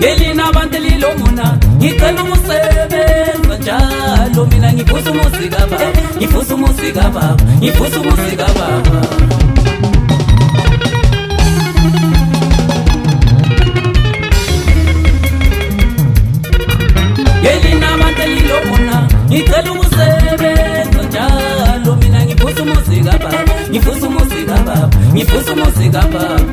Elina bantelilo muna ngicela umusebenza njalo mina ngifusa umuzika baba ngifusa umuzika baba ngifusa umuzika baba Elina bantelilo muna ngicela umusebenza njalo mina ngifusa umuzika baba ngifusa umuzika baba ngifusa umuzika baba